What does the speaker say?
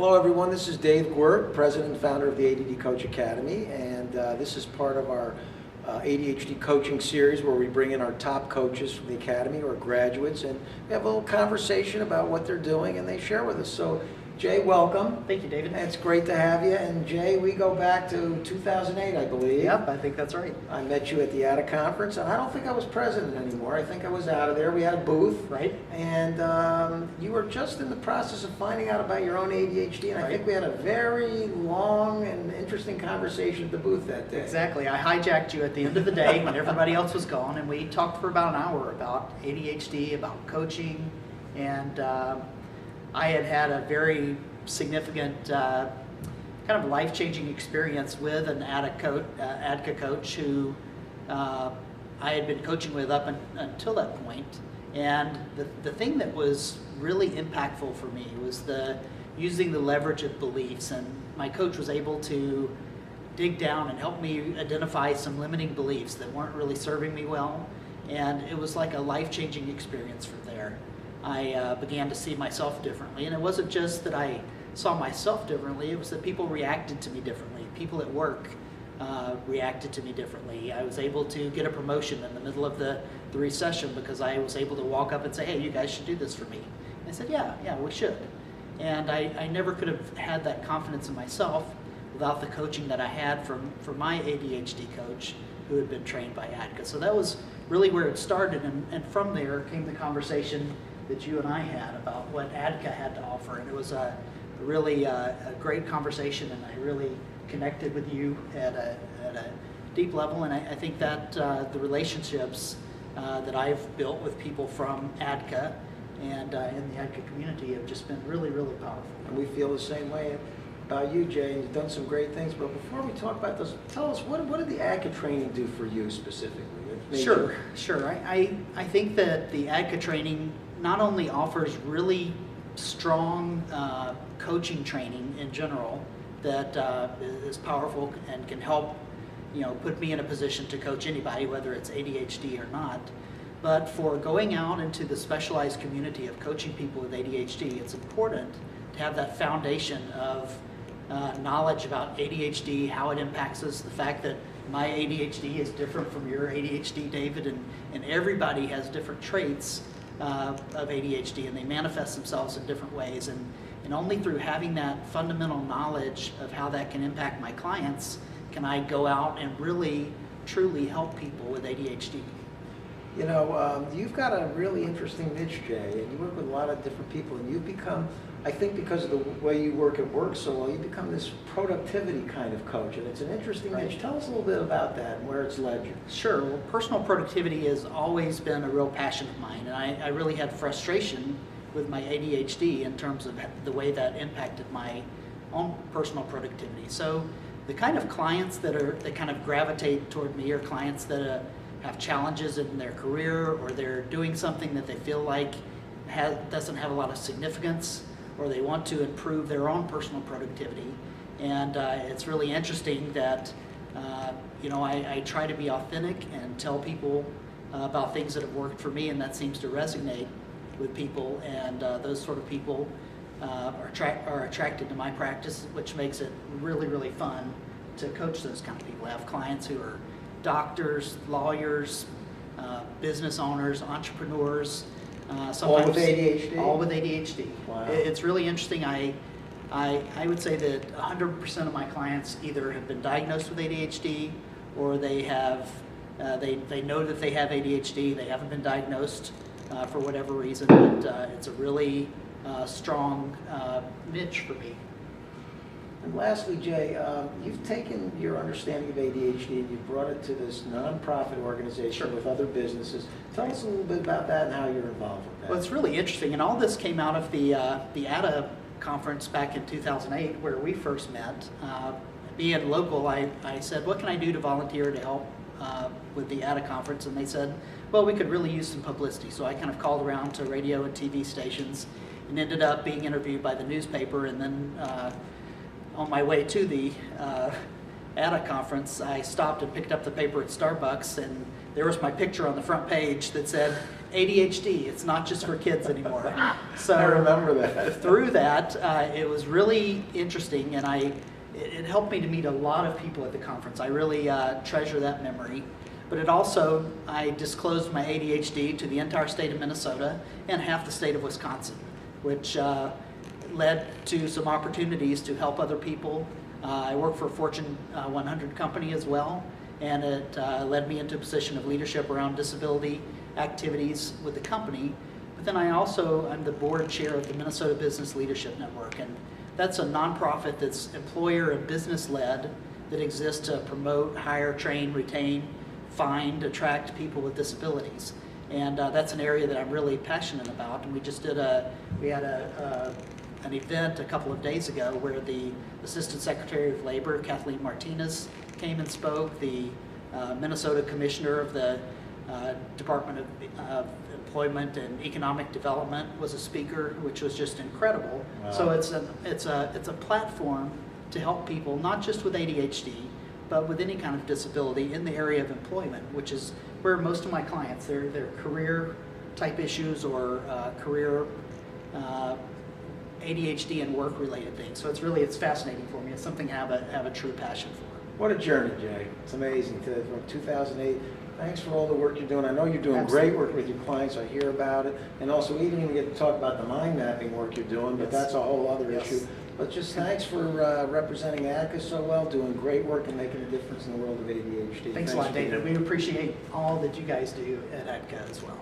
Hello everyone, this is Dave Gwert, President and Founder of the ADD Coach Academy, and this is part of our ADHD coaching series where we bring in our top coaches from the Academy or graduates, and we have a little conversation about what they're doing and they share with us. So Jay, welcome. Thank you, David. It's great to have you. And Jay, we go back to 2008, I believe. Yep, I think that's right. I met you at the ADDCA conference, and I don't think I was president anymore. I think I was out of there. We had a booth. Right. And you were just in the process of finding out about your own ADHD, and I think we had a very long and interesting conversation at the booth that day. Exactly. I hijacked you at the end of the day when everybody else was gone, and we talked for about an hour about ADHD, about coaching, and I had a very significant kind of life-changing experience with an ADDCA coach who I had been coaching with up until that point. And the thing that was really impactful for me was using the leverage of beliefs. And my coach was able to dig down and help me identify some limiting beliefs that weren't really serving me well. And it was like a life-changing experience from there. I began to see myself differently, and it wasn't just that I saw myself differently, it was that people reacted to me differently. People at work reacted to me differently. I was able to get a promotion in the middle of the recession because I was able to walk up and say, hey, you guys should do this for me. And I said, yeah, we should. And I never could have had that confidence in myself without the coaching that I had from my ADHD coach who had been trained by ADDCA. So that was really where it started, and from there came the conversation that you and I had about what ADDCA had to offer, and it was a really a great conversation, and I really connected with you at a deep level, and I think that the relationships that I've built with people from ADDCA and in the ADDCA community have just been really, really powerful. And we feel the same way about you, Jay, and you've done some great things, but before we talk about those, tell us, what did the ADDCA training do for you specifically? Sure. I think that the ADDCA training not only offers really strong coaching training in general that is powerful and can help, put me in a position to coach anybody, whether it's ADHD or not, but for going out into the specialized community of coaching people with ADHD, it's important to have that foundation of knowledge about ADHD, how it impacts us, the fact that my ADHD is different from your ADHD, David, and everybody has different traits of ADHD, and they manifest themselves in different ways, and only through having that fundamental knowledge of how that can impact my clients can I go out and really truly help people with ADHD. You've got a really interesting niche, Jay, and you work with a lot of different people, and you've become, I think because of the way you work at work so well, you've become this productivity kind of coach, and it's an interesting niche. Tell us a little bit about that and where it's led you. Sure. Well, personal productivity has always been a real passion of mine, and I really had frustration with my ADHD in terms of the way that impacted my own personal productivity. So the kind of clients that kind of gravitate toward me are clients that have challenges in their career, or they're doing something that they feel like doesn't have a lot of significance, or they want to improve their own personal productivity. And it's really interesting that I try to be authentic and tell people about things that have worked for me, and that seems to resonate with people, and those sort of people are attracted to my practice, which makes it really, really fun to coach those kind of people. I have clients who are doctors, lawyers, business owners, entrepreneurs. Sometimes all with ADHD? All with ADHD. Wow. It's really interesting. I would say that 100% of my clients either have been diagnosed with ADHD, or they have they know that they have ADHD. They haven't been diagnosed for whatever reason, but it's a really strong niche for me. And lastly, Jay, you've taken your understanding of ADHD and you've brought it to this nonprofit organization with other businesses. Tell us a little bit about that and how you're involved with that. Well, it's really interesting, and all this came out of the ADDA conference back in 2008 where we first met. Being local, I said, what can I do to volunteer to help with the ADDA conference? And they said, well, we could really use some publicity. So I kind of called around to radio and TV stations and ended up being interviewed by the newspaper, and then on my way to the ADDA conference, I stopped and picked up the paper at Starbucks, and there was my picture on the front page that said, ADHD. It's not just for kids anymore. So I remember that. Through that, it was really interesting, and it helped me to meet a lot of people at the conference. I really treasure that memory. But it also, I disclosed my ADHD to the entire state of Minnesota and half the state of Wisconsin, which led to some opportunities to help other people. I work for a Fortune 100 company as well, and it led me into a position of leadership around disability activities with the company. But then I'm the board chair of the Minnesota Business Leadership Network, and that's a nonprofit that's employer and business led that exists to promote, hire, train, retain, find, attract people with disabilities. And that's an area that I'm really passionate about. And we just did an event a couple of days ago where the Assistant Secretary of Labor, Kathleen Martinez, came and spoke. The Minnesota Commissioner of the Department of Employment and Economic Development was a speaker, which was just incredible. Wow. So it's a platform to help people, not just with ADHD, but with any kind of disability in the area of employment, which is where most of my clients, they're career type issues or career ADHD and work related things. So it's fascinating for me. It's something I have a true passion for. What a journey, Jay. It's amazing. From 2008, thanks for all the work you're doing. I know you're doing Absolutely. great work with your clients. I hear about it. And also, we didn't even get to talk about the mind mapping work you're doing, but that's a whole other issue. But just thanks for representing ADDCA so well, doing great work and making a difference in the world of ADHD. Thanks a lot, David. We appreciate all that you guys do at ADDCA as well.